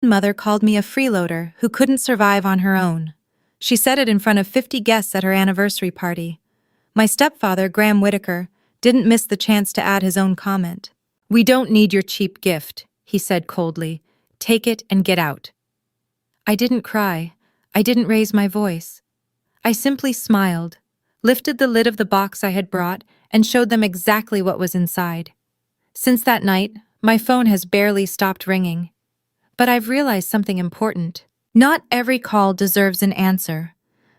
Mother called me a freeloader who couldn't survive on her own. She said it in front of 50 guests at her anniversary party. My stepfather, Graham Whitaker, didn't miss the chance to add his own comment. "We don't need your cheap gift," he said coldly. "Take it and get out." I didn't cry. I didn't raise my voice. I simply smiled, lifted the lid of the box I had brought, and showed them exactly what was inside. Since that night, my phone has barely stopped ringing. But I've realized something important. Not every call deserves an answer.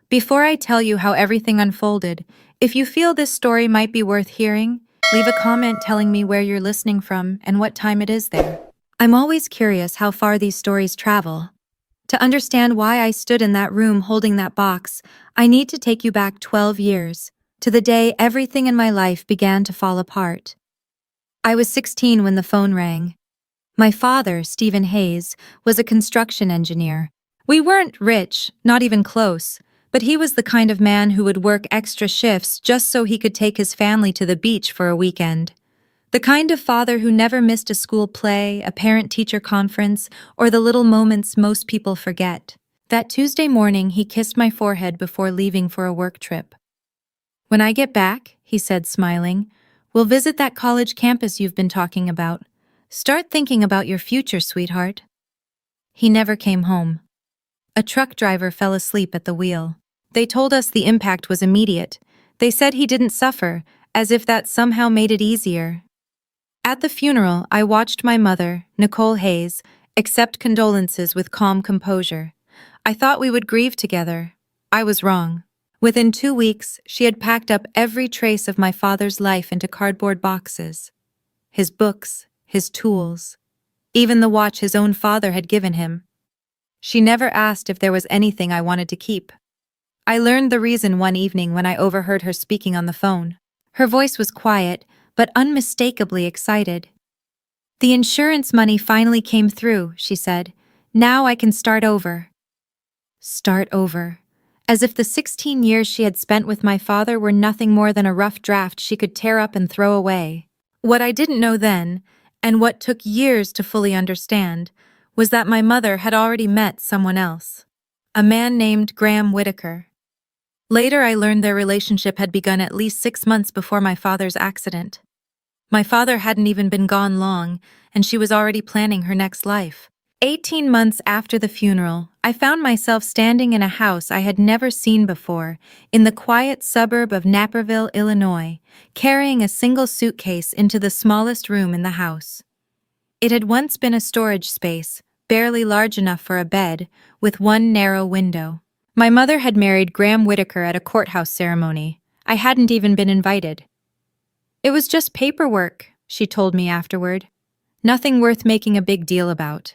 Before I tell you how everything unfolded, if you feel this story might be worth hearing, leave a comment telling me where you're listening from and what time it is there. I'm always curious how far these stories travel. To understand why I stood in that room holding that box, I need to take you back 12 years, to the day everything in my life began to fall apart. I was 16 when the phone rang. My father, Stephen Hayes, was a construction engineer. We weren't rich, not even close, but he was the kind of man who would work extra shifts just so he could take his family to the beach for a weekend. The kind of father who never missed a school play, a parent-teacher conference, or the little moments most people forget. That Tuesday morning, he kissed my forehead before leaving for a work trip. "When I get back," he said, smiling, "we'll visit that college campus you've been talking about. Start thinking about your future, sweetheart." He never came home. A truck driver fell asleep at the wheel. They told us the impact was immediate. They said he didn't suffer, as if that somehow made it easier. At the funeral, I watched my mother, Nicole Hayes, accept condolences with calm composure. I thought we would grieve together. I was wrong. Within 2 weeks, she had packed up every trace of my father's life into cardboard boxes. His books, his tools, even the watch his own father had given him. She never asked if there was anything I wanted to keep. I learned the reason one evening when I overheard her speaking on the phone. Her voice was quiet, but unmistakably excited. "The insurance money finally came through," she said. "Now I can start over." Start over. As if the 16 years she had spent with my father were nothing more than a rough draft she could tear up and throw away. What I didn't know then, and what took years to fully understand, was that my mother had already met someone else. A man named Graham Whitaker. Later I learned their relationship had begun at least 6 months before my father's accident. My father hadn't even been gone long, and she was already planning her next life. 18 months after the funeral, I found myself standing in a house I had never seen before, in the quiet suburb of Naperville, Illinois, carrying a single suitcase into the smallest room in the house. It had once been a storage space, barely large enough for a bed, with one narrow window. My mother had married Graham Whitaker at a courthouse ceremony. I hadn't even been invited. "It was just paperwork," she told me afterward. "Nothing worth making a big deal about."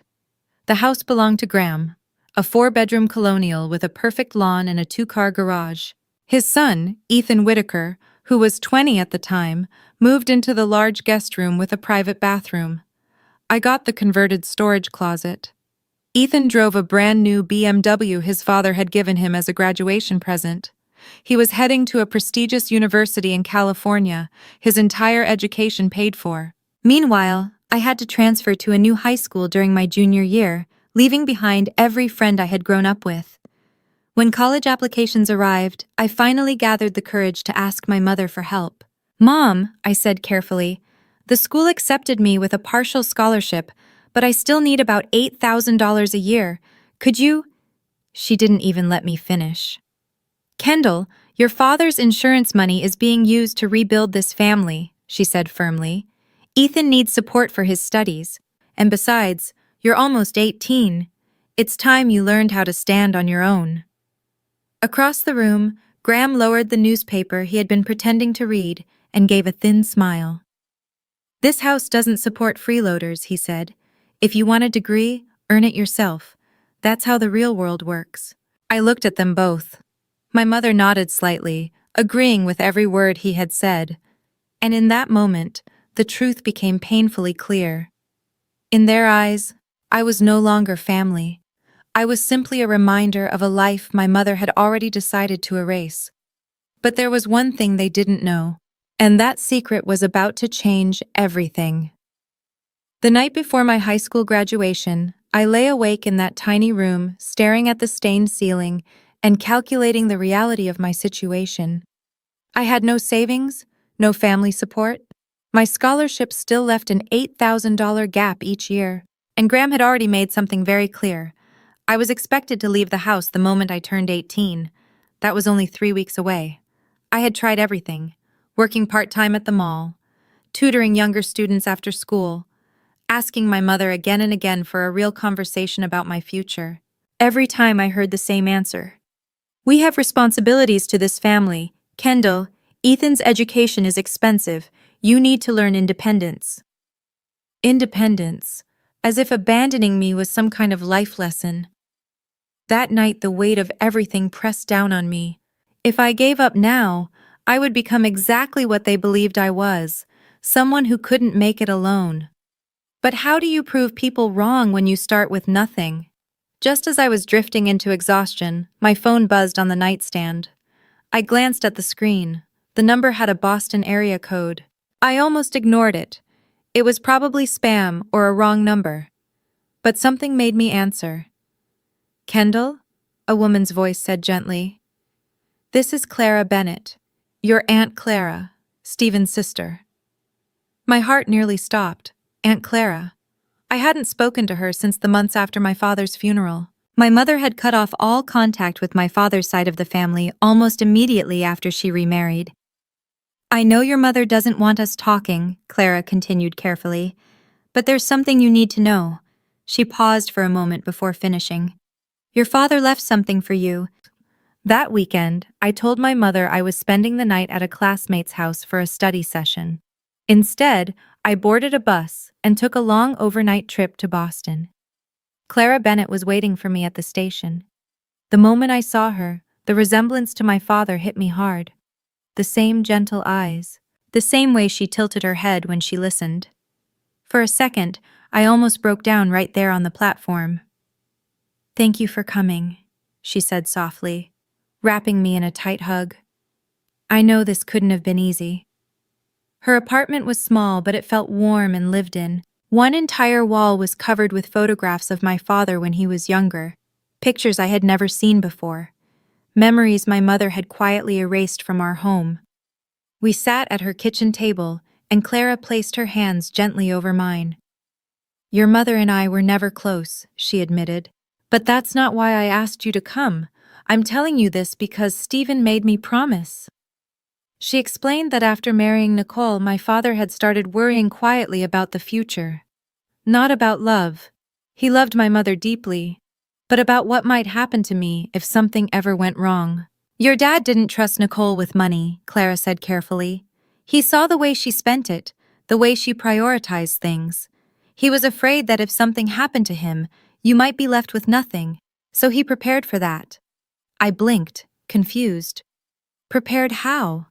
The house belonged to Graham, a 4-bedroom colonial with a perfect lawn and a 2-car garage. His son, Ethan Whitaker, who was 20 at the time, moved into the large guest room with a private bathroom. I got the converted storage closet. Ethan drove a brand new BMW his father had given him as a graduation present. He was heading to a prestigious university in California, his entire education paid for. Meanwhile, I had to transfer to a new high school during my junior year, leaving behind every friend I had grown up with. When college applications arrived, I finally gathered the courage to ask my mother for help. "Mom," I said carefully, "the school accepted me with a partial scholarship, but I still need about $8,000 a year. Could you—" She didn't even let me finish. "Kendall, your father's insurance money is being used to rebuild this family," she said firmly. "Ethan needs support for his studies. And besides, you're almost 18. It's time you learned how to stand on your own." Across the room, Graham lowered the newspaper he had been pretending to read and gave a thin smile. "This house doesn't support freeloaders," he said. "If you want a degree, earn it yourself. That's how the real world works." I looked at them both. My mother nodded slightly, agreeing with every word he had said. And in that moment, the truth became painfully clear. In their eyes, I was no longer family. I was simply a reminder of a life my mother had already decided to erase. But there was one thing they didn't know, and that secret was about to change everything. The night before my high school graduation, I lay awake in that tiny room, staring at the stained ceiling and calculating the reality of my situation. I had no savings, no family support. My scholarship still left an $8,000 gap each year, and Graham had already made something very clear. I was expected to leave the house the moment I turned 18. That was only 3 weeks away. I had tried everything, working part-time at the mall, tutoring younger students after school, asking my mother again and again for a real conversation about my future. Every time I heard the same answer. We have responsibilities to this family. Kendall, Ethan's education is expensive. You need to learn independence. Independence, as if abandoning me was some kind of life lesson. That night the weight of everything pressed down on me. If I gave up now, I would become exactly what they believed I was, someone who couldn't make it alone. But how do you prove people wrong when you start with nothing? Just as I was drifting into exhaustion, my phone buzzed on the nightstand. I glanced at the screen. The number had a Boston area code. I almost ignored it. It was probably spam or a wrong number. But something made me answer. Kendall? A woman's voice said gently. This is Clara Bennett, your Aunt Clara, Stephen's sister. My heart nearly stopped. Aunt Clara. I hadn't spoken to her since the months after my father's funeral. My mother had cut off all contact with my father's side of the family almost immediately after she remarried. I know your mother doesn't want us talking, Clara continued carefully, but there's something you need to know. She paused for a moment before finishing. Your father left something for you. That weekend, I told my mother I was spending the night at a classmate's house for a study session. Instead, I boarded a bus and took a long overnight trip to Boston. Clara Bennett was waiting for me at the station. The moment I saw her, the resemblance to my father hit me hard. The same gentle eyes, the same way she tilted her head when she listened. For a second, I almost broke down right there on the platform. Thank you for coming, she said softly, wrapping me in a tight hug. I know this couldn't have been easy. Her apartment was small, but it felt warm and lived in. One entire wall was covered with photographs of my father when he was younger, pictures I had never seen before, memories my mother had quietly erased from our home. We sat at her kitchen table, and Clara placed her hands gently over mine. Your mother and I were never close, she admitted. But that's not why I asked you to come. I'm telling you this because Stephen made me promise. She explained that after marrying Nicole, my father had started worrying quietly about the future. Not about love. He loved my mother deeply, but about what might happen to me if something ever went wrong. Your dad didn't trust Nicole with money, Clara said carefully. He saw the way she spent it, the way she prioritized things. He was afraid that if something happened to him, you might be left with nothing, so he prepared for that. I blinked, confused. Prepared how?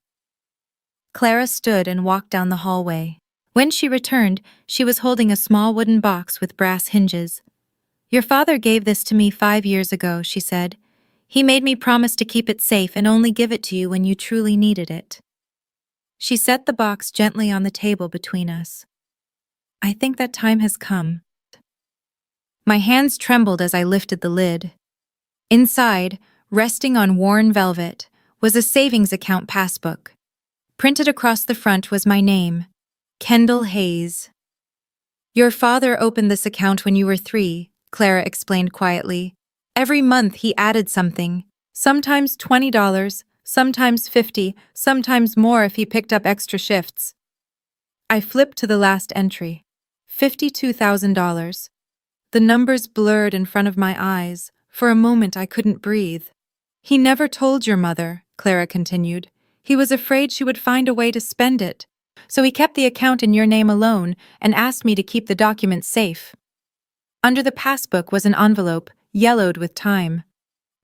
Clara stood and walked down the hallway. When she returned, she was holding a small wooden box with brass hinges. Your father gave this to me 5 years ago, she said. He made me promise to keep it safe and only give it to you when you truly needed it. She set the box gently on the table between us. I think that time has come. My hands trembled as I lifted the lid. Inside, resting on worn velvet, was a savings account passbook. Printed across the front was my name, Kendall Hayes. Your father opened this account when you were 3, Clara explained quietly. Every month he added something, sometimes $20, sometimes $50, sometimes more if he picked up extra shifts. I flipped to the last entry, $52,000. The numbers blurred in front of my eyes. For a moment I couldn't breathe. He never told your mother, Clara continued. He was afraid she would find a way to spend it, so he kept the account in your name alone and asked me to keep the documents safe. Under the passbook was an envelope, yellowed with time.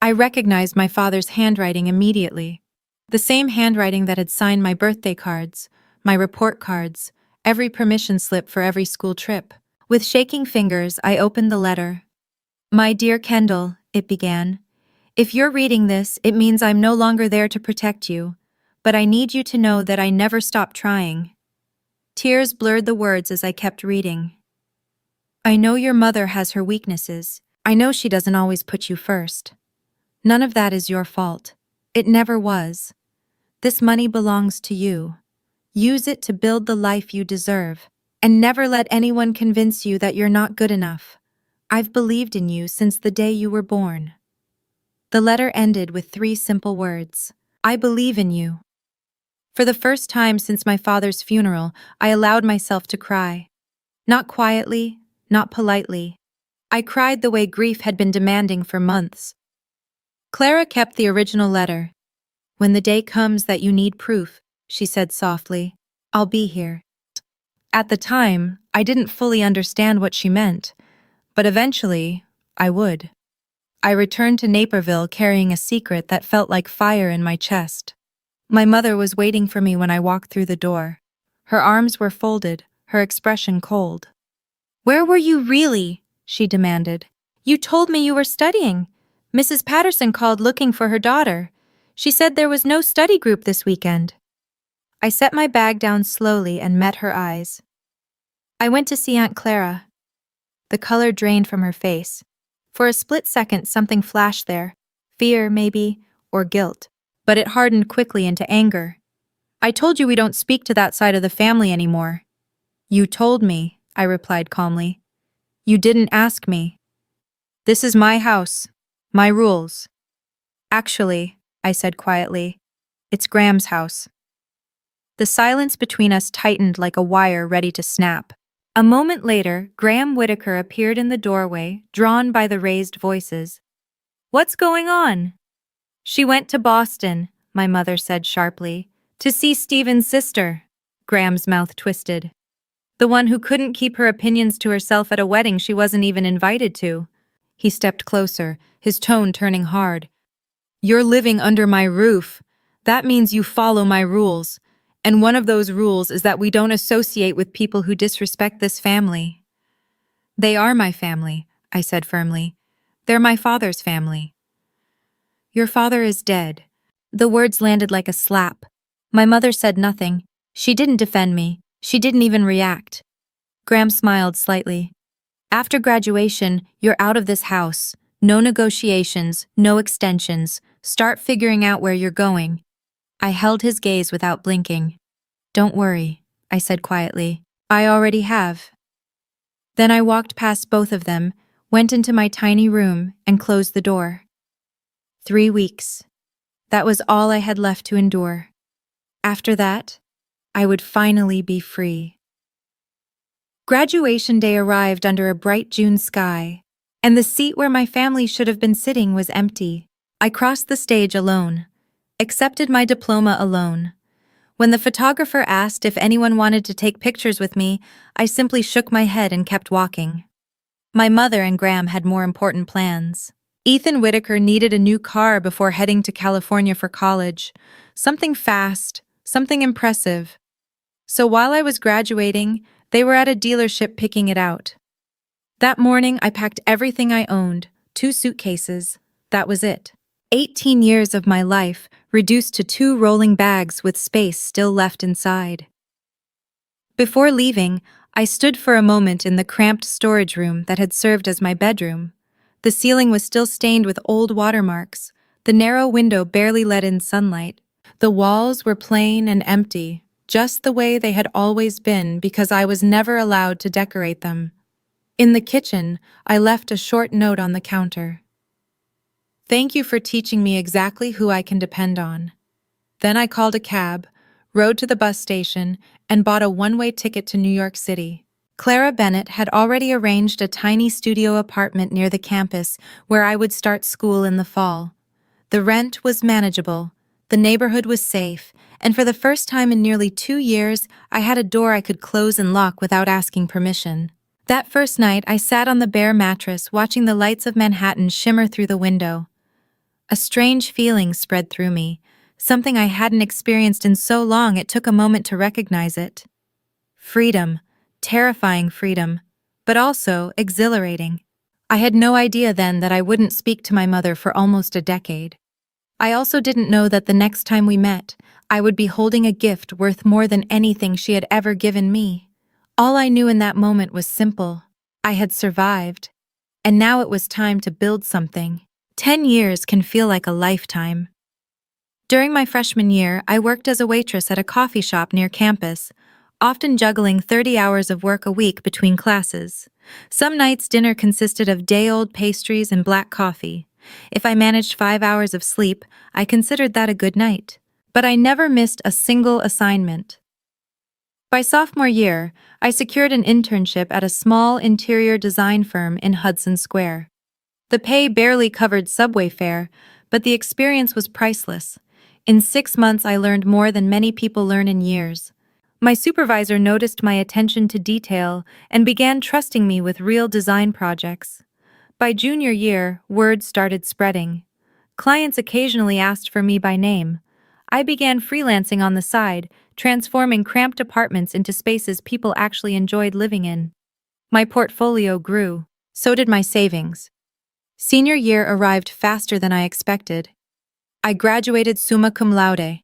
I recognized my father's handwriting immediately. The same handwriting that had signed my birthday cards, my report cards, every permission slip for every school trip. With shaking fingers, I opened the letter. My dear Kendall, it began. If you're reading this, it means I'm no longer there to protect you. But I need you to know that I never stopped trying. Tears blurred the words as I kept reading. I know your mother has her weaknesses. I know she doesn't always put you first. None of that is your fault. It never was. This money belongs to you. Use it to build the life you deserve. And never let anyone convince you that you're not good enough. I've believed in you since the day you were born. The letter ended with 3 simple words. I believe in you. For the first time since my father's funeral, I allowed myself to cry. Not quietly, not politely. I cried the way grief had been demanding for months. Clara kept the original letter. When the day comes that you need proof, she said softly, I'll be here. At the time, I didn't fully understand what she meant, but eventually, I would. I returned to Naperville carrying a secret that felt like fire in my chest. My mother was waiting for me when I walked through the door. Her arms were folded, her expression cold. Where were you really? She demanded. You told me you were studying. Mrs. Patterson called looking for her daughter. She said there was no study group this weekend. I set my bag down slowly and met her eyes. I went to see Aunt Clara. The color drained from her face. For a split second, something flashed there. Fear, maybe, or guilt. But it hardened quickly into anger. I told you we don't speak to that side of the family anymore. You told me, I replied calmly. You didn't ask me. This is my house. My rules. Actually, I said quietly, it's Graham's house. The silence between us tightened like a wire ready to snap. A moment later, Graham Whitaker appeared in the doorway, drawn by the raised voices. What's going on? She went to Boston, my mother said sharply, to see Stephen's sister. Graham's mouth twisted. The one who couldn't keep her opinions to herself at a wedding she wasn't even invited to. He stepped closer, his tone turning hard. You're living under my roof. That means you follow my rules. And one of those rules is that we don't associate with people who disrespect this family. They are my family, I said firmly. They're my father's family. Your father is dead. The words landed like a slap. My mother said nothing. She didn't defend me. She didn't even react. Graham smiled slightly. After graduation, you're out of this house. No negotiations, no extensions. Start figuring out where you're going. I held his gaze without blinking. Don't worry, I said quietly. I already have. Then I walked past both of them, went into my tiny room, and closed the door. 3 weeks. That was all I had left to endure. After that, I would finally be free. Graduation day arrived under a bright June sky, and the seat where my family should have been sitting was empty. I crossed the stage alone, accepted my diploma alone. When the photographer asked if anyone wanted to take pictures with me, I simply shook my head and kept walking. My mother and Graham had more important plans. Ethan Whitaker needed a new car before heading to California for college. Something fast, something impressive. So while I was graduating, they were at a dealership picking it out. That morning, I packed everything I owned, 2 suitcases. That was it. 18 years of my life reduced to 2 rolling bags with space still left inside. Before leaving, I stood for a moment in the cramped storage room that had served as my bedroom. The ceiling was still stained with old watermarks. The narrow window barely let in sunlight. The walls were plain and empty, just the way they had always been because I was never allowed to decorate them. In the kitchen, I left a short note on the counter. Thank you for teaching me exactly who I can depend on. Then I called a cab, rode to the bus station, and bought a one-way ticket to New York City. Clara Bennett had already arranged a tiny studio apartment near the campus where I would start school in the fall. The rent was manageable, the neighborhood was safe, and for the first time in nearly 2 years, I had a door I could close and lock without asking permission. That first night, I sat on the bare mattress watching the lights of Manhattan shimmer through the window. A strange feeling spread through me, something I hadn't experienced in so long it took a moment to recognize it. Freedom, terrifying freedom, but also exhilarating. I had no idea then that I wouldn't speak to my mother for almost a decade. I also didn't know that the next time we met, I would be holding a gift worth more than anything she had ever given me. All I knew in that moment was simple. I had survived, and now it was time to build something. 10 years can feel like a lifetime. During my freshman year, I worked as a waitress at a coffee shop near campus, often juggling 30 hours of work a week between classes. Some nights dinner consisted of day-old pastries and black coffee. If I managed 5 hours of sleep, I considered that a good night. But I never missed a single assignment. By sophomore year, I secured an internship at a small interior design firm in Hudson Square. The pay barely covered subway fare, but the experience was priceless. In 6 months, I learned more than many people learn in years. My supervisor noticed my attention to detail and began trusting me with real design projects. By junior year, word started spreading. Clients occasionally asked for me by name. I began freelancing on the side, transforming cramped apartments into spaces people actually enjoyed living in. My portfolio grew. So did my savings. Senior year arrived faster than I expected. I graduated summa cum laude.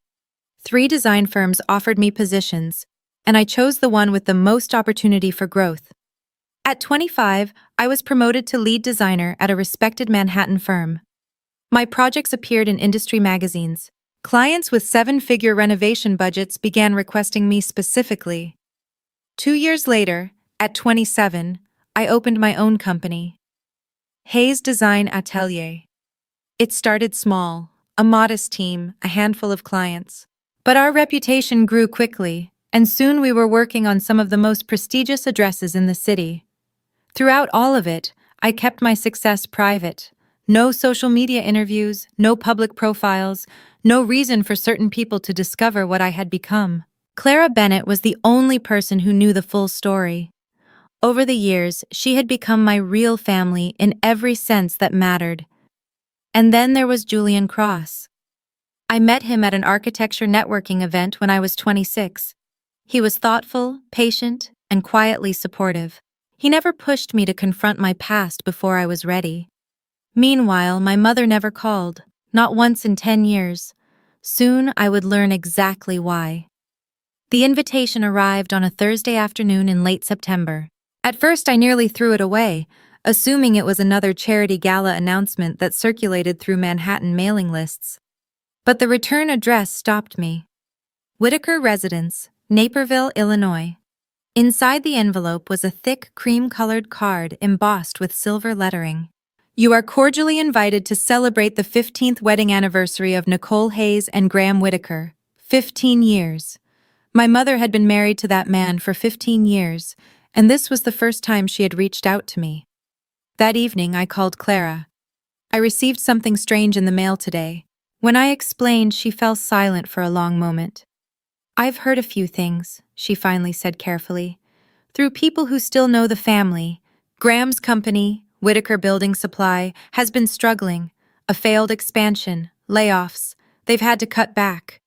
3 design firms offered me positions, and I chose the one with the most opportunity for growth. At 25, I was promoted to lead designer at a respected Manhattan firm. My projects appeared in industry magazines. Clients with 7-figure renovation budgets began requesting me specifically. 2 years later, at 27, I opened my own company, Hayes Design Atelier. It started small, a modest team, a handful of clients. But our reputation grew quickly, and soon we were working on some of the most prestigious addresses in the city. Throughout all of it, I kept my success private. No social media interviews, no public profiles, no reason for certain people to discover what I had become. Clara Bennett was the only person who knew the full story. Over the years, she had become my real family in every sense that mattered. And then there was Julian Cross. I met him at an architecture networking event when I was 26. He was thoughtful, patient, and quietly supportive. He never pushed me to confront my past before I was ready. Meanwhile, my mother never called, not once in 10 years. Soon I would learn exactly why. The invitation arrived on a Thursday afternoon in late September. At first I nearly threw it away, assuming it was another charity gala announcement that circulated through Manhattan mailing lists. But the return address stopped me. Whitaker Residence, Naperville, Illinois. Inside the envelope was a thick cream-colored card embossed with silver lettering. You are cordially invited to celebrate the 15th wedding anniversary of Nicole Hayes and Graham Whitaker. 15 years. My mother had been married to that man for 15 years, and this was the first time she had reached out to me. That evening, I called Clara. I received something strange in the mail today. When I explained, she fell silent for a long moment. I've heard a few things, she finally said carefully. Through people who still know the family, Graham's company, Whitaker Building Supply, has been struggling. A failed expansion, layoffs. They've had to cut back.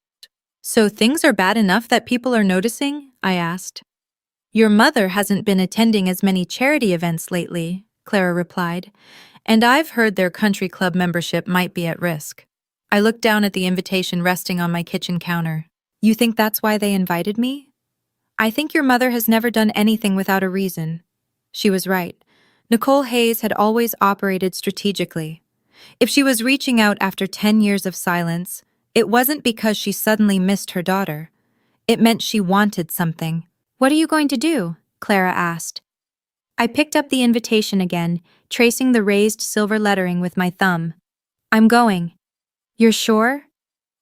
So things are bad enough that people are noticing? I asked. Your mother hasn't been attending as many charity events lately, Clara replied, and I've heard their country club membership might be at risk. I looked down at the invitation resting on my kitchen counter. You think that's why they invited me? I think your mother has never done anything without a reason. She was right. Nicole Hayes had always operated strategically. If she was reaching out after 10 years of silence, it wasn't because she suddenly missed her daughter. It meant she wanted something. What are you going to do? Clara asked. I picked up the invitation again, tracing the raised silver lettering with my thumb. I'm going. You're sure?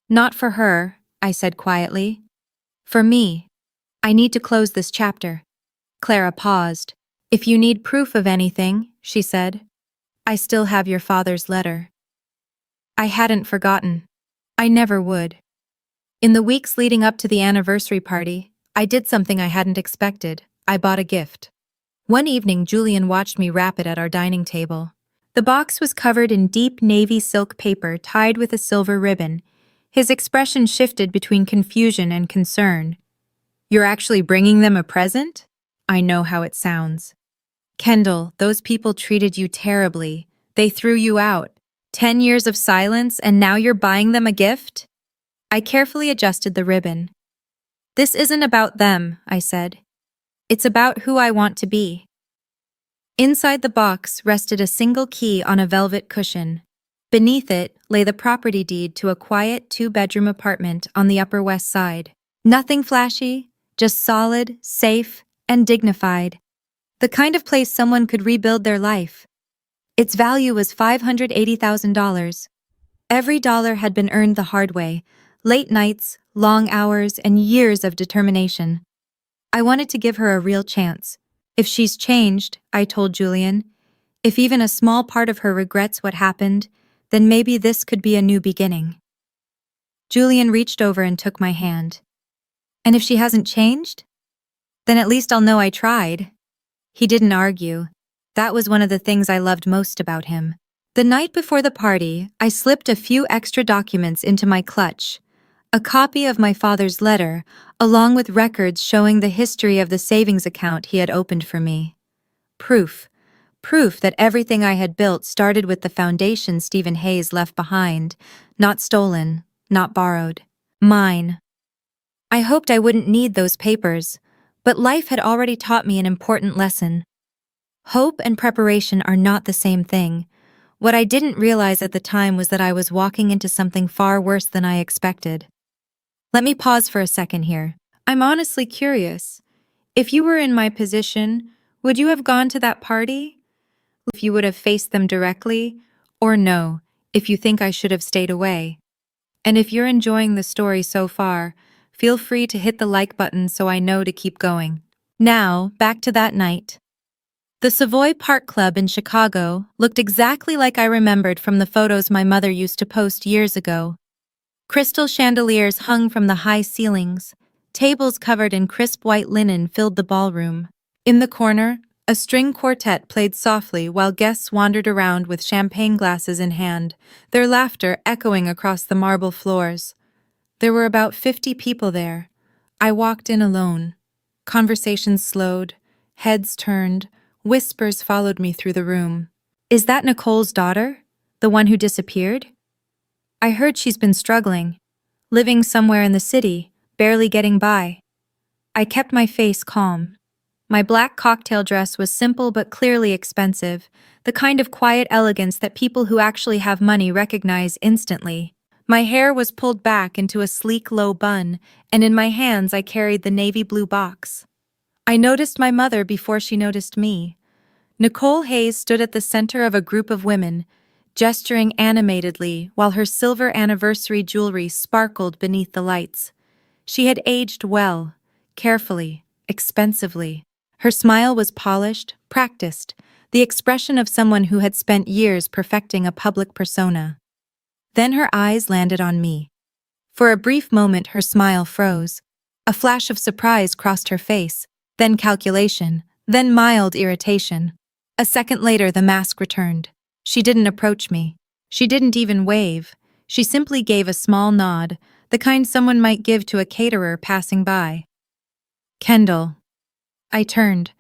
Not for her, I said quietly. For me. I need to close this chapter. Clara paused. If you need proof of anything, she said, I still have your father's letter. I hadn't forgotten. I never would. In the weeks leading up to the anniversary party, I did something I hadn't expected. I bought a gift. One evening, Julian watched me wrap it at our dining table. The box was covered in deep navy silk paper tied with a silver ribbon. His expression shifted between confusion and concern. You're actually bringing them a present? I know how it sounds. Kendall, those people treated you terribly. They threw you out. 10 years of silence, and now you're buying them a gift? I carefully adjusted the ribbon. This isn't about them, I said. It's about who I want to be. Inside the box rested a single key on a velvet cushion. Beneath it lay the property deed to a quiet two-bedroom apartment on the Upper West Side. Nothing flashy, just solid, safe, and dignified. The kind of place someone could rebuild their life. Its value was $580,000. Every dollar had been earned the hard way, late nights, long hours, and years of determination. I wanted to give her a real chance. If she's changed, I told Julian, if even a small part of her regrets what happened, then maybe this could be a new beginning. Julian reached over and took my hand. And if she hasn't changed? Then at least I'll know I tried. He didn't argue. That was one of the things I loved most about him. The night before the party, I slipped a few extra documents into my clutch. A copy of my father's letter, along with records showing the history of the savings account he had opened for me. Proof that everything I had built started with the foundation Stephen Hayes left behind, not stolen, not borrowed. Mine. I hoped I wouldn't need those papers, but life had already taught me an important lesson. Hope and preparation are not the same thing. What I didn't realize at the time was that I was walking into something far worse than I expected. Let me pause for a second here. I'm honestly curious. If you were in my position, would you have gone to that party? If you would have faced them directly? Or no, if you think I should have stayed away? And if you're enjoying the story so far, feel free to hit the like button so I know to keep going. Now, back to that night. The Savoy Park Club in Chicago looked exactly like I remembered from the photos my mother used to post years ago. Crystal chandeliers hung from the high ceilings. Tables covered in crisp white linen filled the ballroom. In the corner, a string quartet played softly while guests wandered around with champagne glasses in hand, their laughter echoing across the marble floors. There were about 50 people there. I walked in alone. Conversations slowed, heads turned, whispers followed me through the room. Is that Nicole's daughter? The one who disappeared? I heard she's been struggling, living somewhere in the city, barely getting by. I kept my face calm. My black cocktail dress was simple but clearly expensive, the kind of quiet elegance that people who actually have money recognize instantly. My hair was pulled back into a sleek low bun, and in my hands I carried the navy blue box. I noticed my mother before she noticed me. Nicole Hayes stood at the center of a group of women, gesturing animatedly while her silver anniversary jewelry sparkled beneath the lights. She had aged well, carefully, expensively. Her smile was polished, practiced, the expression of someone who had spent years perfecting a public persona. Then her eyes landed on me. For a brief moment her smile froze. A flash of surprise crossed her face, then calculation, then mild irritation. A second later the mask returned. She didn't approach me. She didn't even wave. She simply gave a small nod, the kind someone might give to a caterer passing by. Kendall. I turned.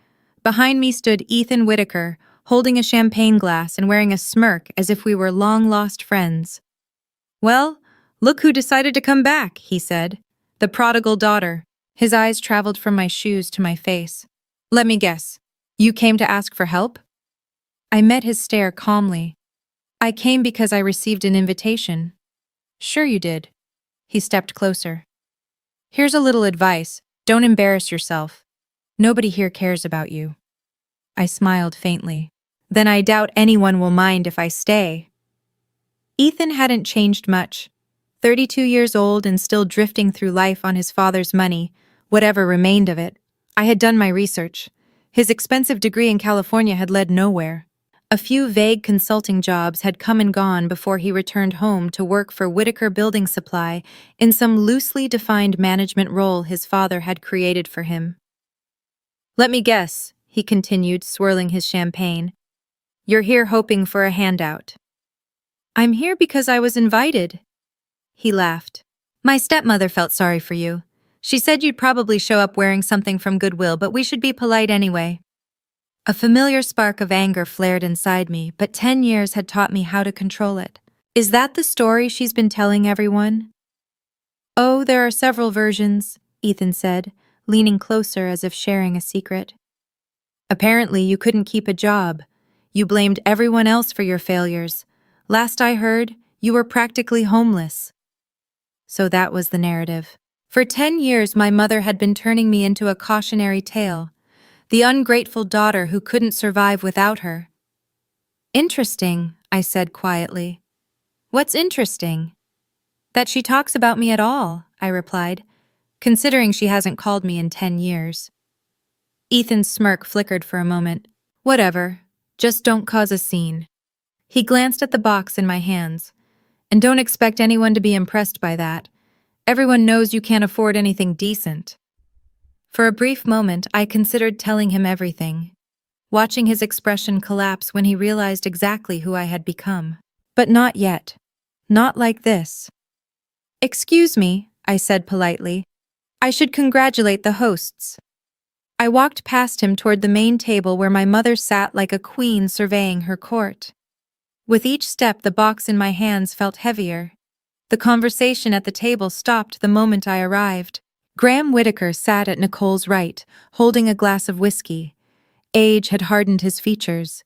Behind me stood Ethan Whitaker, holding a champagne glass and wearing a smirk as if we were long-lost friends. Well, look who decided to come back, he said. The prodigal daughter. His eyes traveled from my shoes to my face. Let me guess. You came to ask for help? I met his stare calmly. I came because I received an invitation. Sure you did. He stepped closer. Here's a little advice. Don't embarrass yourself. Nobody here cares about you. I smiled faintly. Then I doubt anyone will mind if I stay. Ethan hadn't changed much. 32 years old and still drifting through life on his father's money, whatever remained of it. I had done my research. His expensive degree in California had led nowhere. A few vague consulting jobs had come and gone before he returned home to work for Whitaker Building Supply in some loosely defined management role his father had created for him. Let me guess, he continued, swirling his champagne. You're here hoping for a handout. I'm here because I was invited. He laughed. My stepmother felt sorry for you. She said you'd probably show up wearing something from Goodwill, but we should be polite anyway. A familiar spark of anger flared inside me, but 10 years had taught me how to control it. Is that the story she's been telling everyone? Oh, there are several versions, Ethan said, leaning closer as if sharing a secret. Apparently, you couldn't keep a job. You blamed everyone else for your failures. Last I heard, you were practically homeless. So that was the narrative. For 10 years, my mother had been turning me into a cautionary tale, the ungrateful daughter who couldn't survive without her. Interesting, I said quietly. What's interesting? That she talks about me at all, I replied, considering she hasn't called me in 10 years. Ethan's smirk flickered for a moment. Whatever, just don't cause a scene. He glanced at the box in my hands. And don't expect anyone to be impressed by that. Everyone knows you can't afford anything decent. For a brief moment, I considered telling him everything, watching his expression collapse when he realized exactly who I had become. But not yet. Not like this. Excuse me, I said politely. I should congratulate the hosts. I walked past him toward the main table where my mother sat like a queen surveying her court. With each step, the box in my hands felt heavier. The conversation at the table stopped the moment I arrived. Graham Whitaker sat at Nicole's right, holding a glass of whiskey. Age had hardened his features.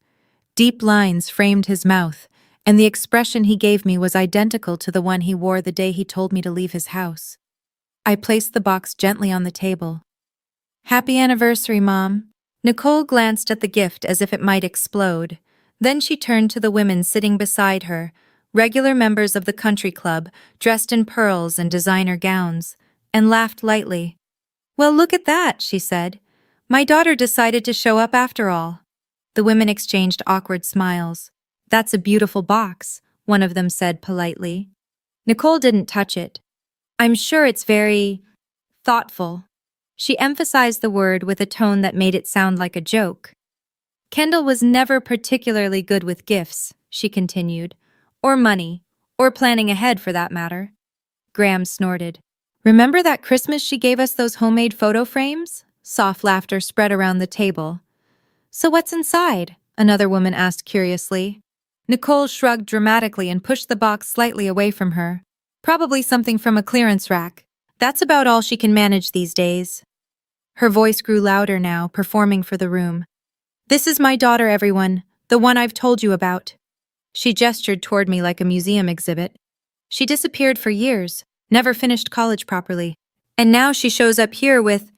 Deep lines framed his mouth, and the expression he gave me was identical to the one he wore the day he told me to leave his house. I placed the box gently on the table. Happy anniversary, Mom. Nicole glanced at the gift as if it might explode. Then she turned to the women sitting beside her, regular members of the country club, dressed in pearls and designer gowns, and laughed lightly. Well, look at that, she said. My daughter decided to show up after all. The women exchanged awkward smiles. That's a beautiful box, one of them said politely. Nicole didn't touch it. I'm sure it's very thoughtful. She emphasized the word with a tone that made it sound like a joke. Kendall was never particularly good with gifts, she continued, or money, or planning ahead for that matter. Graham snorted. Remember that Christmas she gave us those homemade photo frames? Soft laughter spread around the table. So what's inside? Another woman asked curiously. Nicole shrugged dramatically and pushed the box slightly away from her. Probably something from a clearance rack. That's about all she can manage these days. Her voice grew louder now, performing for the room. This is my daughter, everyone, the one I've told you about. She gestured toward me like a museum exhibit. She disappeared for years, never finished college properly, and now she shows up here with…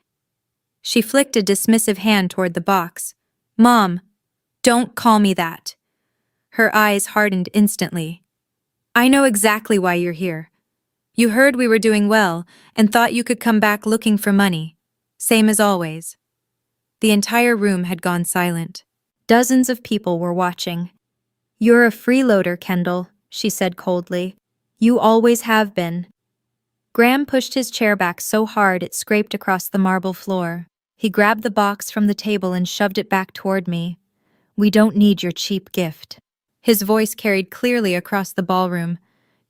She flicked a dismissive hand toward the box. Mom, don't call me that. Her eyes hardened instantly. I know exactly why you're here. You heard we were doing well and thought you could come back looking for money. Same as always. The entire room had gone silent. Dozens of people were watching. You're a freeloader, Kendall, she said coldly. You always have been. Graham pushed his chair back so hard it scraped across the marble floor. He grabbed the box from the table and shoved it back toward me. We don't need your cheap gift. His voice carried clearly across the ballroom.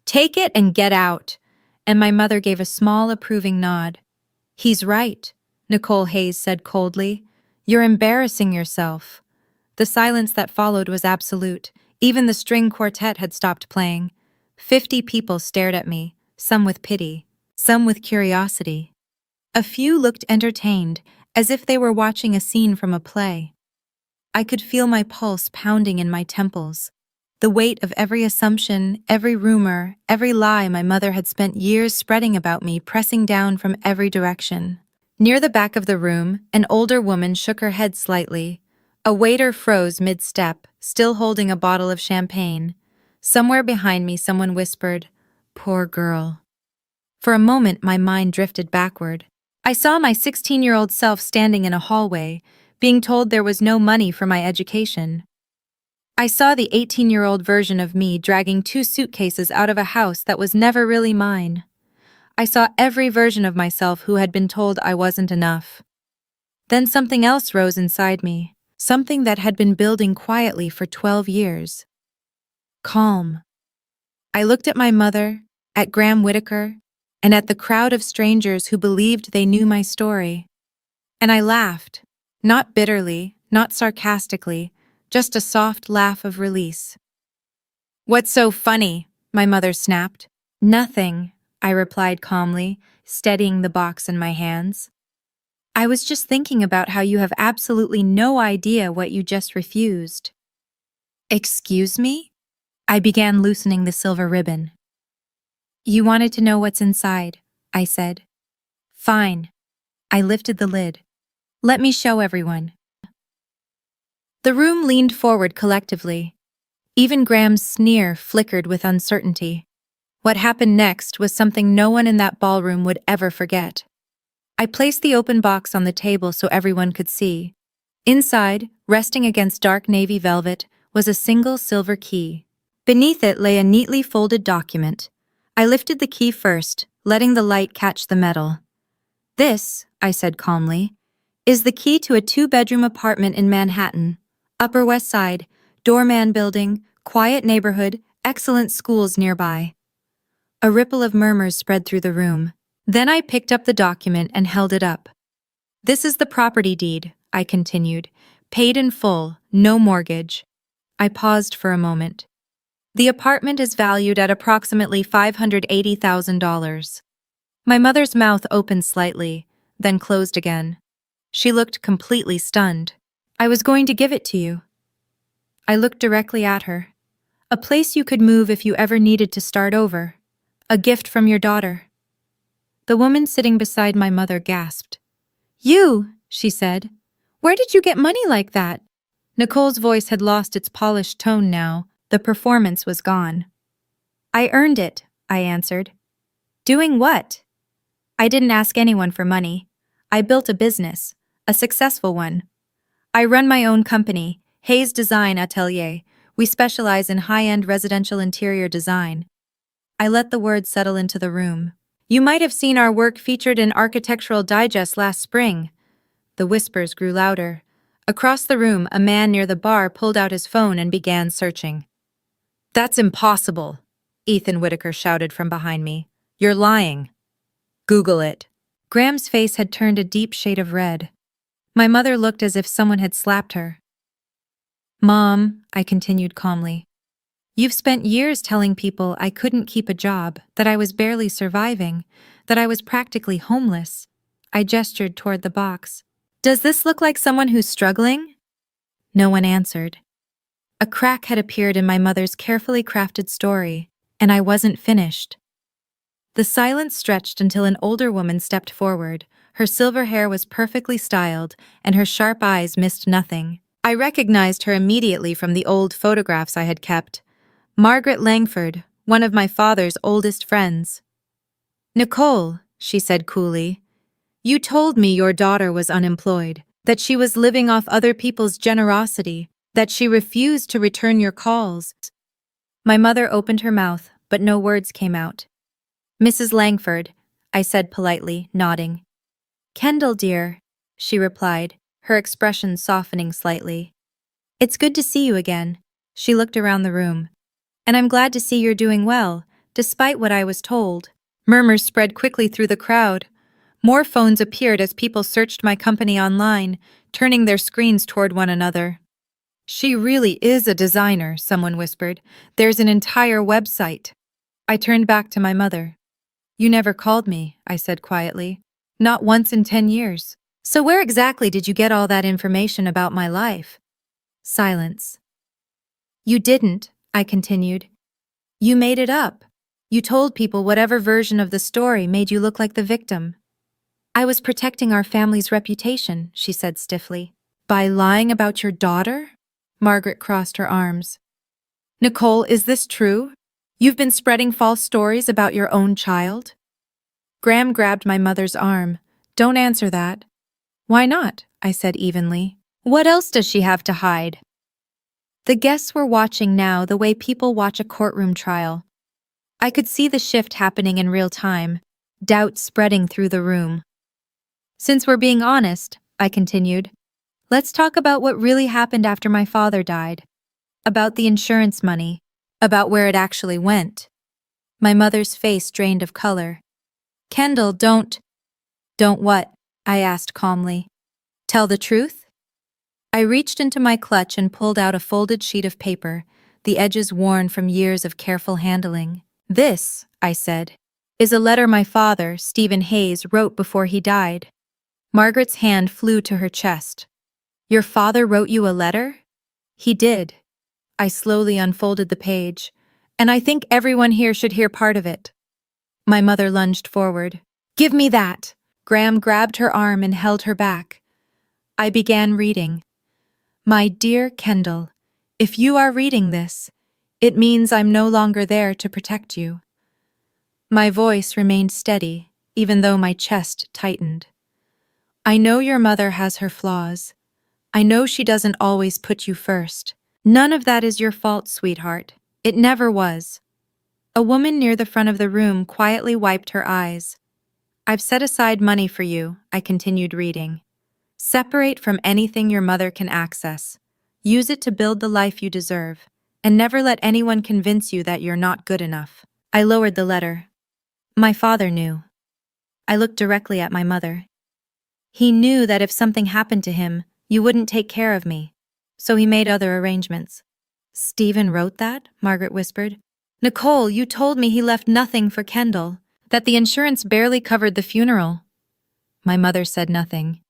Take it and get out. And my mother gave a small approving nod. He's right, Nicole Hayes said coldly. You're embarrassing yourself. The silence that followed was absolute. Even the string quartet had stopped playing. 50 people stared at me, some with pity, some with curiosity. A few looked entertained, as if they were watching a scene from a play. I could feel my pulse pounding in my temples. The weight of every assumption, every rumor, every lie my mother had spent years spreading about me pressing down from every direction. Near the back of the room, an older woman shook her head slightly. A waiter froze mid-step, still holding a bottle of champagne. Somewhere behind me, someone whispered, "Poor girl." For a moment, my mind drifted backward. I saw my 16-year-old self standing in a hallway, being told there was no money for my education. I saw the 18-year-old version of me dragging 2 suitcases out of a house that was never really mine. I saw every version of myself who had been told I wasn't enough. Then something else rose inside me, something that had been building quietly for 12 years. Calm. I looked at my mother, at Graham Whitaker, and at the crowd of strangers who believed they knew my story. And I laughed, not bitterly, not sarcastically, just a soft laugh of release. What's so funny? My mother snapped. Nothing, I replied calmly, steadying the box in my hands. I was just thinking about how you have absolutely no idea what you just refused. Excuse me? I began loosening the silver ribbon. You wanted to know what's inside, I said. Fine. I lifted the lid. Let me show everyone. The room leaned forward collectively. Even Graham's sneer flickered with uncertainty. What happened next was something no one in that ballroom would ever forget. I placed the open box on the table so everyone could see. Inside, resting against dark navy velvet, was a single silver key. Beneath it lay a neatly folded document. I lifted the key first, letting the light catch the metal. This, I said calmly, is the key to a 2-bedroom apartment in Manhattan. Upper West Side, doorman building, quiet neighborhood, excellent schools nearby. A ripple of murmurs spread through the room. Then I picked up the document and held it up. This is the property deed, I continued. Paid in full, no mortgage. I paused for a moment. The apartment is valued at approximately $580,000. My mother's mouth opened slightly, then closed again. She looked completely stunned. I was going to give it to you. I looked directly at her. A place you could move if you ever needed to start over. A gift from your daughter. The woman sitting beside my mother gasped. You, she said. Where did you get money like that? Nicole's voice had lost its polished tone now. The performance was gone. I earned it, I answered. Doing what? I didn't ask anyone for money. I built a business, a successful one. I run my own company, Hayes Design Atelier. We specialize in high-end residential interior design. I let the words settle into the room. You might have seen our work featured in Architectural Digest last spring. The whispers grew louder. Across the room, a man near the bar pulled out his phone and began searching. That's impossible, Ethan Whitaker shouted from behind me. You're lying. Google it. Graham's face had turned a deep shade of red. My mother looked as if someone had slapped her. Mom, I continued calmly, you've spent years telling people I couldn't keep a job, that I was barely surviving, that I was practically homeless. I gestured toward the box. Does this look like someone who's struggling? No one answered. A crack had appeared in my mother's carefully crafted story, and I wasn't finished. The silence stretched until an older woman stepped forward. Her silver hair was perfectly styled, and her sharp eyes missed nothing. I recognized her immediately from the old photographs I had kept. Margaret Langford, one of my father's oldest friends. Nicole, she said coolly, you told me your daughter was unemployed, that she was living off other people's generosity, that she refused to return your calls. My mother opened her mouth, but no words came out. Mrs. Langford, I said politely, nodding. Kendall, dear, she replied, her expression softening slightly. It's good to see you again. She looked around the room. And I'm glad to see you're doing well, despite what I was told. Murmurs spread quickly through the crowd. More phones appeared as people searched my company online, turning their screens toward one another. She really is a designer, someone whispered. There's an entire website. I turned back to my mother. You never called me, I said quietly. Not once in 10 years. So where exactly did you get all that information about my life? Silence. You didn't, I continued. You made it up. You told people whatever version of the story made you look like the victim. I was protecting our family's reputation, she said stiffly. By lying about your daughter? Margaret crossed her arms. Nicole, is this true? You've been spreading false stories about your own child? Graham grabbed my mother's arm. Don't answer that. Why not? I said evenly. What else does she have to hide? The guests were watching now the way people watch a courtroom trial. I could see the shift happening in real time, doubt spreading through the room. Since we're being honest, I continued, let's talk about what really happened after my father died. About the insurance money. About where it actually went. My mother's face drained of color. Kendall, don't what? I asked calmly. Tell the truth? I reached into my clutch and pulled out a folded sheet of paper, the edges worn from years of careful handling. This, I said, is a letter my father, Stephen Hayes, wrote before he died. Margaret's hand flew to her chest. Your father wrote you a letter? He did. I slowly unfolded the page, and I think everyone here should hear part of it. My mother lunged forward. Give me that! Graham grabbed her arm and held her back. I began reading. My dear Kendall, if you are reading this, it means I'm no longer there to protect you. My voice remained steady, even though my chest tightened. I know your mother has her flaws. I know she doesn't always put you first. None of that is your fault, sweetheart. It never was. A woman near the front of the room quietly wiped her eyes. I've set aside money for you, I continued reading. Separate from anything your mother can access. Use it to build the life you deserve, and never let anyone convince you that you're not good enough. I lowered the letter. My father knew. I looked directly at my mother. He knew that if something happened to him, you wouldn't take care of me, so he made other arrangements. Stephen wrote that? Margaret whispered. Nicole, you told me he left nothing for Kendall, that the insurance barely covered the funeral. My mother said nothing.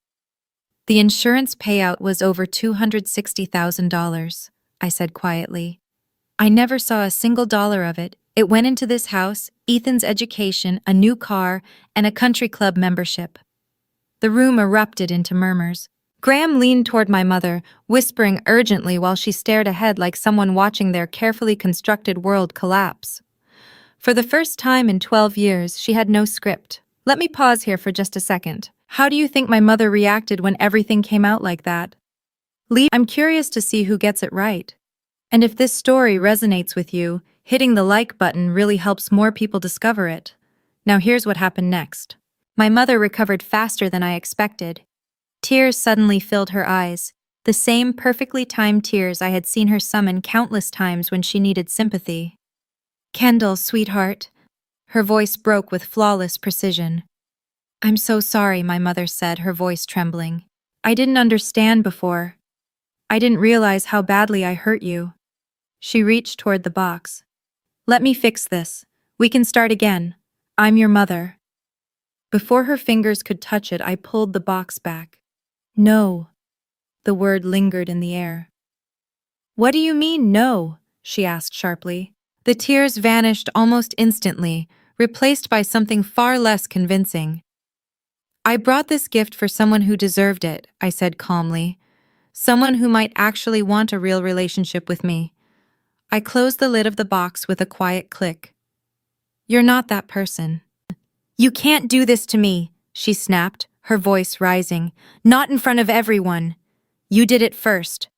The insurance payout was over $260,000, I said quietly. I never saw a single dollar of it. It went into this house, Ethan's education, a new car, and a country club membership. The room erupted into murmurs. Graham leaned toward my mother, whispering urgently while she stared ahead like someone watching their carefully constructed world collapse. For the first time in 12 years, she had no script. Let me pause here for just a second. How do you think my mother reacted when everything came out like that? I'm curious to see who gets it right. And if this story resonates with you, hitting the like button really helps more people discover it. Now here's what happened next. My mother recovered faster than I expected. Tears suddenly filled her eyes, the same perfectly timed tears I had seen her summon countless times when she needed sympathy. Kendall, sweetheart. Her voice broke with flawless precision. I'm so sorry, my mother said, her voice trembling. I didn't understand before. I didn't realize how badly I hurt you. She reached toward the box. Let me fix this. We can start again. I'm your mother. Before her fingers could touch it, I pulled the box back. No. The word lingered in the air. What do you mean, no? She asked sharply. The tears vanished almost instantly, replaced by something far less convincing. I brought this gift for someone who deserved it, I said calmly. Someone who might actually want a real relationship with me. I closed the lid of the box with a quiet click. You're not that person. You can't do this to me, she snapped, her voice rising. Not in front of everyone. You did it first.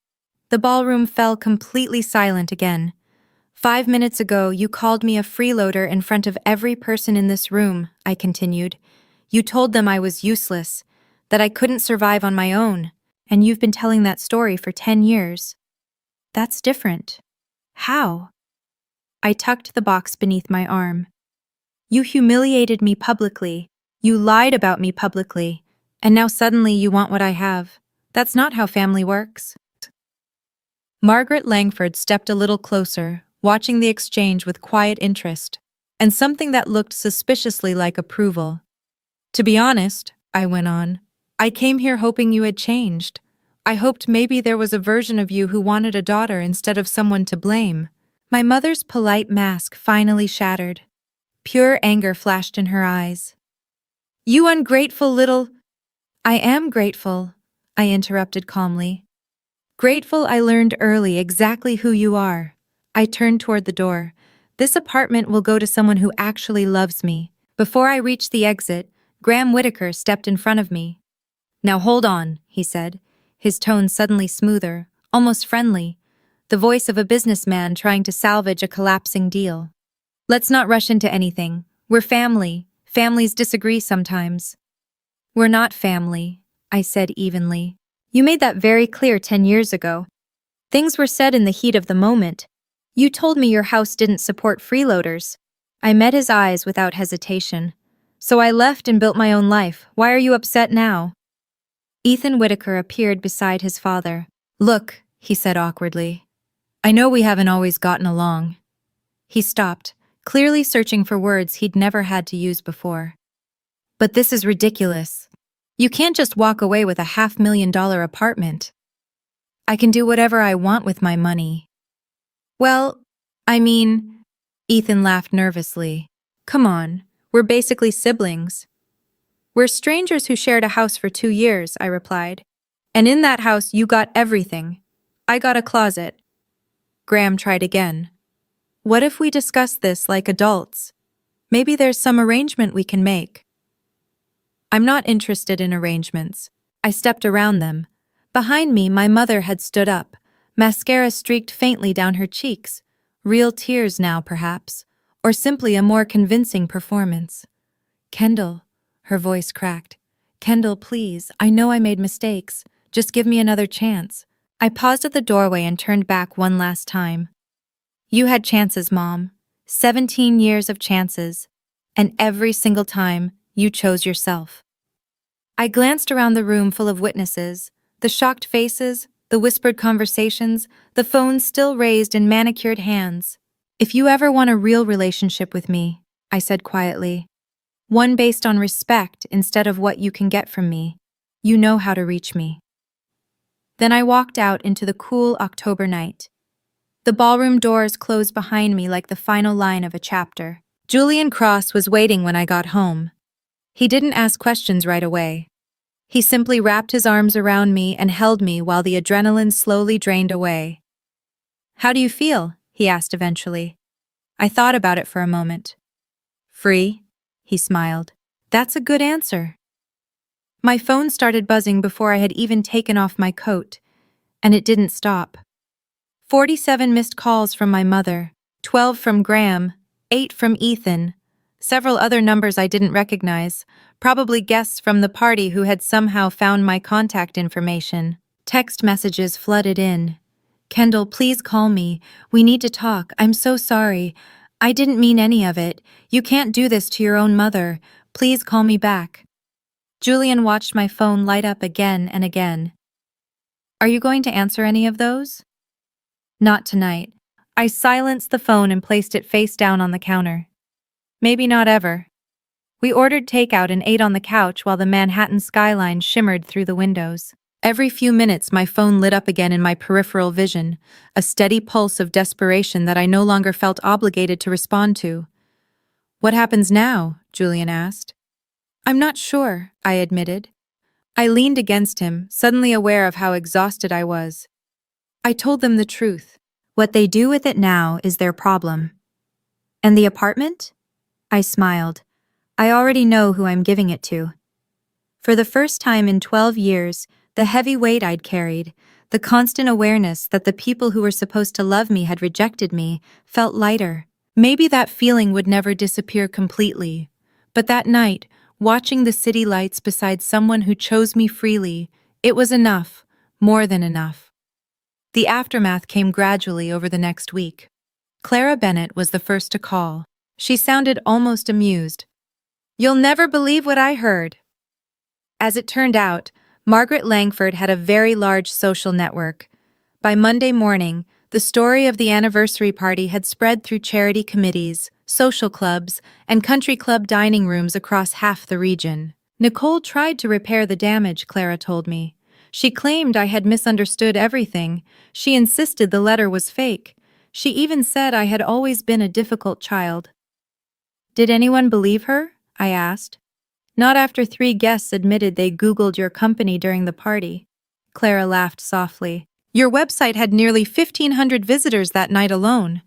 The ballroom fell completely silent again. 5 minutes ago, you called me a freeloader in front of every person in this room, I continued. You told them I was useless, that I couldn't survive on my own, and you've been telling that story for 10 years. That's different. How? I tucked the box beneath my arm. You humiliated me publicly. You lied about me publicly. And now suddenly you want what I have. That's not how family works. Margaret Langford stepped a little closer, watching the exchange with quiet interest, and something that looked suspiciously like approval. To be honest, I went on, I came here hoping you had changed. I hoped maybe there was a version of you who wanted a daughter instead of someone to blame. My mother's polite mask finally shattered. Pure anger flashed in her eyes. You ungrateful little— I am grateful, I interrupted calmly. Grateful I learned early exactly who you are. I turned toward the door. This apartment will go to someone who actually loves me. Before I reached the exit, Graham Whitaker stepped in front of me. Now hold on, he said, his tone suddenly smoother, almost friendly, the voice of a businessman trying to salvage a collapsing deal. Let's not rush into anything. We're family. Families disagree sometimes. We're not family, I said evenly. You made that very clear 10 years ago. Things were said in the heat of the moment. You told me your house didn't support freeloaders. I met his eyes without hesitation. So I left and built my own life. Why are you upset now? Ethan Whitaker appeared beside his father. Look, he said awkwardly. I know we haven't always gotten along. He stopped, clearly searching for words he'd never had to use before. But this is ridiculous. You can't just walk away with a $500,000 apartment. I can do whatever I want with my money. Well, I mean, Ethan laughed nervously. Come on, we're basically siblings. We're strangers who shared a house for 2 years, I replied. And in that house, you got everything. I got a closet. Graham tried again. What if we discuss this like adults? Maybe there's some arrangement we can make. I'm not interested in arrangements. I stepped around them. Behind me, my mother had stood up. Mascara streaked faintly down her cheeks. Real tears now, perhaps. Or simply a more convincing performance. Kendall, her voice cracked. Kendall, please, I know I made mistakes. Just give me another chance. I paused at the doorway and turned back one last time. You had chances, Mom. 17 years of chances. And every single time, you chose yourself. I glanced around the room full of witnesses, the shocked faces, the whispered conversations, the phones still raised in manicured hands. If you ever want a real relationship with me, I said quietly, one based on respect instead of what you can get from me, you know how to reach me. Then I walked out into the cool October night. The ballroom doors closed behind me like the final line of a chapter. Julian Cross was waiting when I got home. He didn't ask questions right away. He simply wrapped his arms around me and held me while the adrenaline slowly drained away. How do you feel? He asked eventually. I thought about it for a moment. Free? He smiled. That's a good answer. My phone started buzzing before I had even taken off my coat, and it didn't stop. 47 missed calls from my mother, 12 from Graham, 8 from Ethan, several other numbers I didn't recognize, probably guests from the party who had somehow found my contact information. Text messages flooded in. Kendall, please call me. We need to talk. I'm so sorry. I didn't mean any of it. You can't do this to your own mother. Please call me back. Julian watched my phone light up again and again. Are you going to answer any of those? Not tonight. I silenced the phone and placed it face down on the counter. Maybe not ever. We ordered takeout and ate on the couch while the Manhattan skyline shimmered through the windows. Every few minutes, my phone lit up again in my peripheral vision, a steady pulse of desperation that I no longer felt obligated to respond to. What happens now? Julian asked. I'm not sure, I admitted. I leaned against him, suddenly aware of how exhausted I was. I told them the truth. What they do with it now is their problem. And the apartment? I smiled. I already know who I'm giving it to. For the first time in 12 years, the heavy weight I'd carried, the constant awareness that the people who were supposed to love me had rejected me, felt lighter. Maybe that feeling would never disappear completely, but that night, watching the city lights beside someone who chose me freely, it was enough, more than enough. The aftermath came gradually over the next week. Clara Bennett was the first to call. She sounded almost amused. You'll never believe what I heard. As it turned out, Margaret Langford had a very large social network. By Monday morning, the story of the anniversary party had spread through charity committees, social clubs, and country club dining rooms across half the region. Nicole tried to repair the damage, Clara told me. She claimed I had misunderstood everything. She insisted the letter was fake. She even said I had always been a difficult child. Did anyone believe her? I asked. Not after 3 guests admitted they Googled your company during the party. Clara laughed softly. Your website had nearly 1,500 visitors that night alone.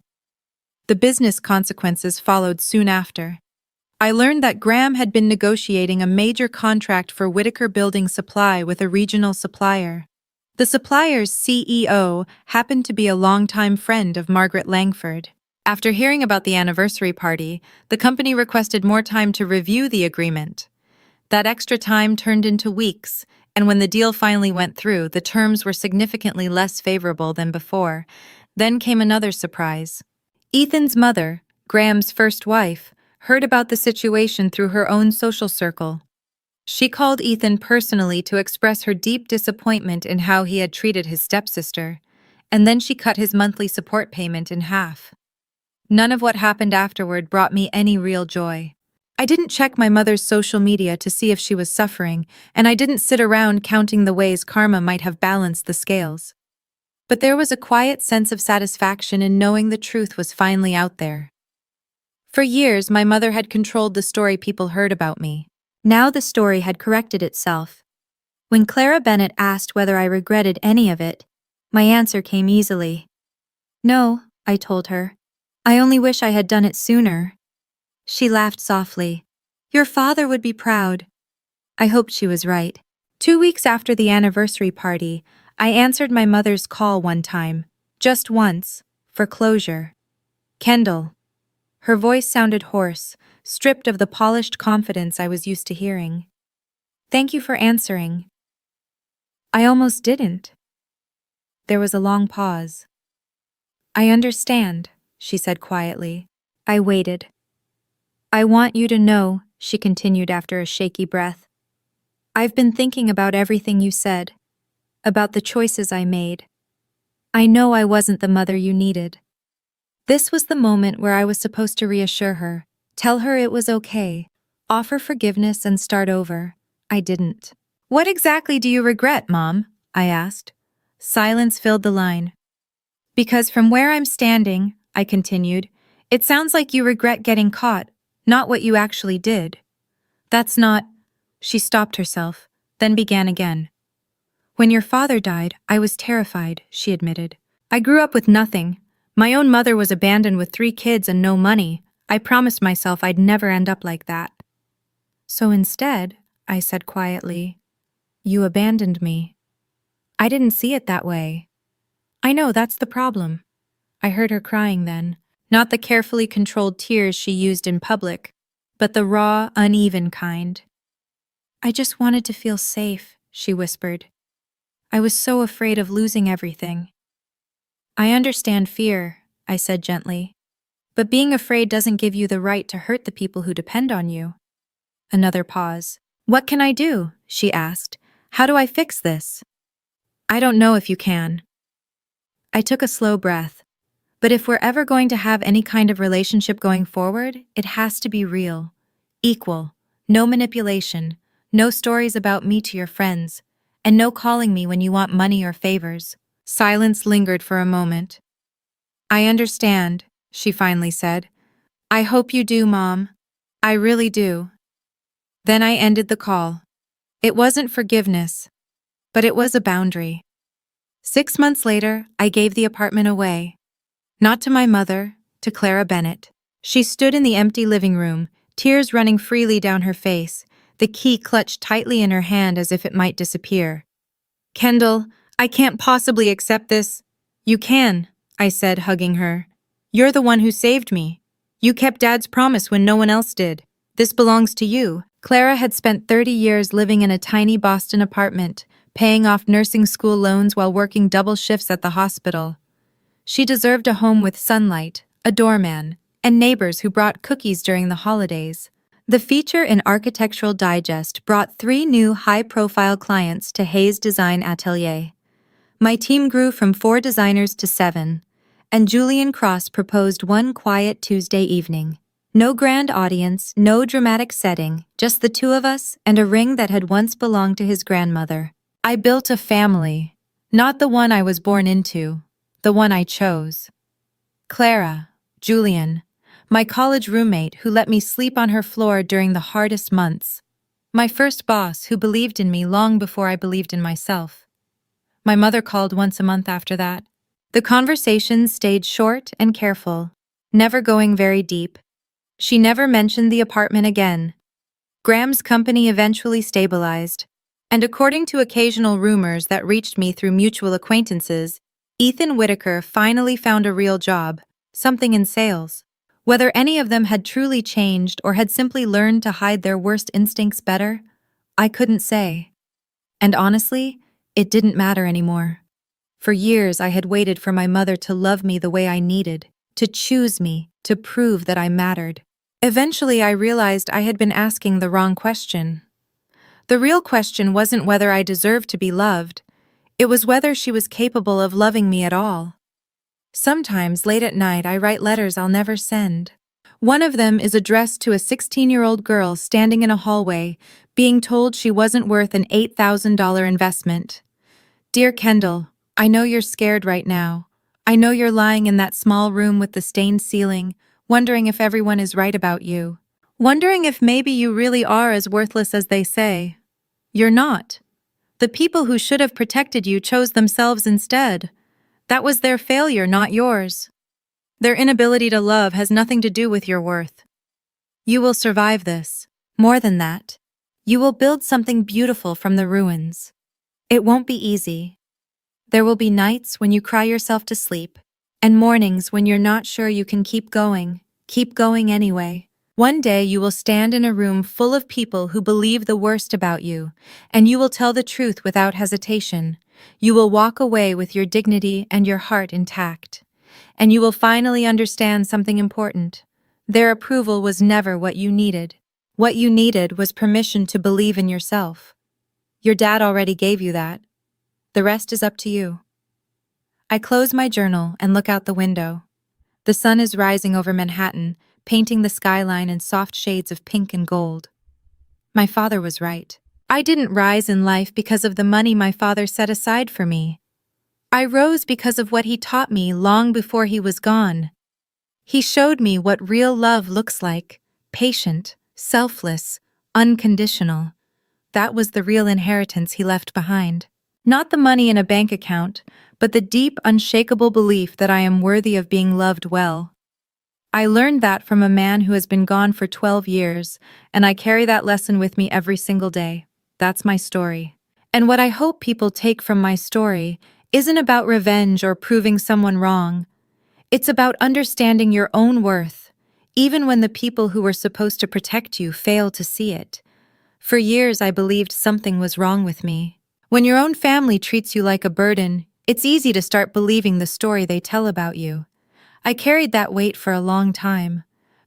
The business consequences followed soon after. I learned that Graham had been negotiating a major contract for Whitaker Building Supply with a regional supplier. The supplier's CEO happened to be a longtime friend of Margaret Langford. After hearing about the anniversary party, the company requested more time to review the agreement. That extra time turned into weeks, and when the deal finally went through, the terms were significantly less favorable than before. Then came another surprise. Ethan's mother, Graham's first wife, heard about the situation through her own social circle. She called Ethan personally to express her deep disappointment in how he had treated his stepsister, and then she cut his monthly support payment in half. None of what happened afterward brought me any real joy. I didn't check my mother's social media to see if she was suffering, and I didn't sit around counting the ways karma might have balanced the scales. But there was a quiet sense of satisfaction in knowing the truth was finally out there. For years, my mother had controlled the story people heard about me. Now the story had corrected itself. When Clara Bennett asked whether I regretted any of it, my answer came easily. No, I told her. I only wish I had done it sooner. She laughed softly. Your father would be proud. I hoped she was right. 2 weeks after the anniversary party, I answered my mother's call one time, just once, for closure. Kendall. Her voice sounded hoarse, stripped of the polished confidence I was used to hearing. Thank you for answering. I almost didn't. There was a long pause. I understand, she said quietly. I waited. I want you to know, she continued after a shaky breath. I've been thinking about everything you said, about the choices I made. I know I wasn't the mother you needed. This was the moment where I was supposed to reassure her, tell her it was okay, offer forgiveness and start over. I didn't. What exactly do you regret, Mom? I asked. Silence filled the line. Because from where I'm standing, I continued, it sounds like you regret getting caught, not what you actually did. That's not... She stopped herself, then began again. When your father died, I was terrified, she admitted. I grew up with nothing. My own mother was abandoned with 3 kids and no money. I promised myself I'd never end up like that. So instead, I said quietly, you abandoned me. I didn't see it that way. I know that's the problem. I heard her crying then, not the carefully controlled tears she used in public, but the raw, uneven kind. I just wanted to feel safe, she whispered. I was so afraid of losing everything. I understand fear, I said gently. But being afraid doesn't give you the right to hurt the people who depend on you. Another pause. What can I do? She asked. How do I fix this? I don't know if you can. I took a slow breath. But if we're ever going to have any kind of relationship going forward, it has to be real. Equal. No manipulation. No stories about me to your friends. And no calling me when you want money or favors. Silence lingered for a moment. I understand, she finally said. I hope you do, Mom. I really do. Then I ended the call. It wasn't forgiveness, but it was a boundary. 6 months later, I gave the apartment away. Not to my mother, to Clara Bennett. She stood in the empty living room, tears running freely down her face, the key clutched tightly in her hand as if it might disappear. Kendall, I can't possibly accept this. You can, I said, hugging her. You're the one who saved me. You kept Dad's promise when no one else did. This belongs to you. Clara had spent 30 years living in a tiny Boston apartment, paying off nursing school loans while working double shifts at the hospital. She deserved a home with sunlight, a doorman, and neighbors who brought cookies during the holidays. The feature in Architectural Digest brought 3 new high-profile clients to Hayes Design Atelier. My team grew from 4 designers to 7, and Julian Cross proposed one quiet Tuesday evening. No grand audience, no dramatic setting, just the 2 of us and a ring that had once belonged to his grandmother. I built a family, not the one I was born into, the one I chose. Clara, Julian, my college roommate who let me sleep on her floor during the hardest months. My first boss who believed in me long before I believed in myself. My mother called once a month after that. The conversations stayed short and careful, never going very deep. She never mentioned the apartment again. Graham's company eventually stabilized, and according to occasional rumors that reached me through mutual acquaintances, Ethan Whitaker finally found a real job, something in sales. Whether any of them had truly changed or had simply learned to hide their worst instincts better, I couldn't say. And honestly, it didn't matter anymore. For years I had waited for my mother to love me the way I needed, to choose me, to prove that I mattered. Eventually I realized I had been asking the wrong question. The real question wasn't whether I deserved to be loved, it was whether she was capable of loving me at all. Sometimes late at night I write letters I'll never send. One of them is addressed to a 16-year-old girl standing in a hallway, being told she wasn't worth an $8,000 investment. Dear Kendall, I know you're scared right now. I know you're lying in that small room with the stained ceiling, wondering if everyone is right about you. Wondering if maybe you really are as worthless as they say. You're not. The people who should have protected you chose themselves instead. That was their failure, not yours. Their inability to love has nothing to do with your worth. You will survive this. More than that, you will build something beautiful from the ruins. It won't be easy. There will be nights when you cry yourself to sleep, and mornings when you're not sure you can keep going anyway. One day you will stand in a room full of people who believe the worst about you, and you will tell the truth without hesitation. You will walk away with your dignity and your heart intact. And you will finally understand something important. Their approval was never what you needed. What you needed was permission to believe in yourself. Your dad already gave you that. The rest is up to you. I close my journal and look out the window. The sun is rising over Manhattan, painting the skyline in soft shades of pink and gold. My father was right. I didn't rise in life because of the money my father set aside for me. I rose because of what he taught me long before he was gone. He showed me what real love looks like: patient, selfless, unconditional. That was the real inheritance he left behind. Not the money in a bank account, but the deep, unshakable belief that I am worthy of being loved well. I learned that from a man who has been gone for 12 years, and I carry that lesson with me every single day. That's my story. And what I hope people take from my story isn't about revenge or proving someone wrong. It's about understanding your own worth, even when the people who were supposed to protect you fail to see it. For years, I believed something was wrong with me. When your own family treats you like a burden, it's easy to start believing the story they tell about you. I carried that weight for a long time.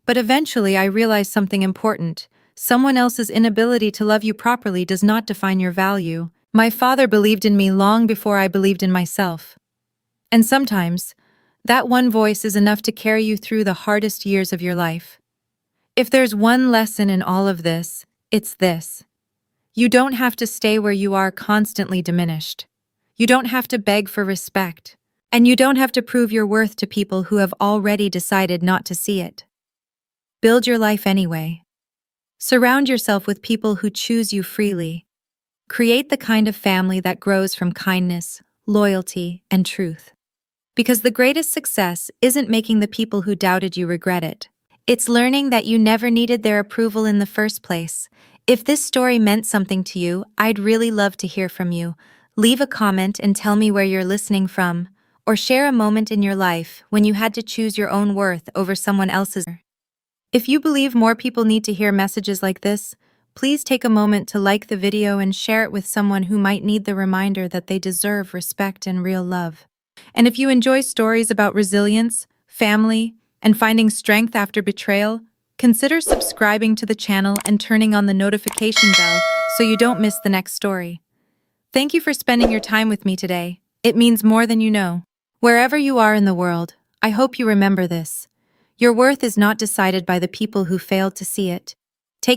But eventually, I realized something important. Someone else's inability to love you properly does not define your value. My father believed in me long before I believed in myself. And sometimes, that one voice is enough to carry you through the hardest years of your life. If there's one lesson in all of this, it's this. You don't have to stay where you are constantly diminished. You don't have to beg for respect. And you don't have to prove your worth to people who have already decided not to see it. Build your life anyway. Surround yourself with people who choose you freely. Create the kind of family that grows from kindness, loyalty, and truth. Because the greatest success isn't making the people who doubted you regret it. It's learning that you never needed their approval in the first place. If this story meant something to you, I'd really love to hear from you. Leave a comment and tell me where you're listening from, or share a moment in your life when you had to choose your own worth over someone else's. If you believe more people need to hear messages like this, please take a moment to like the video and share it with someone who might need the reminder that they deserve respect and real love. And if you enjoy stories about resilience, family, and finding strength after betrayal, consider subscribing to the channel and turning on the notification bell so you don't miss the next story. Thank you for spending your time with me today. It means more than you know. Wherever you are in the world, I hope you remember this. Your worth is not decided by the people who failed to see it.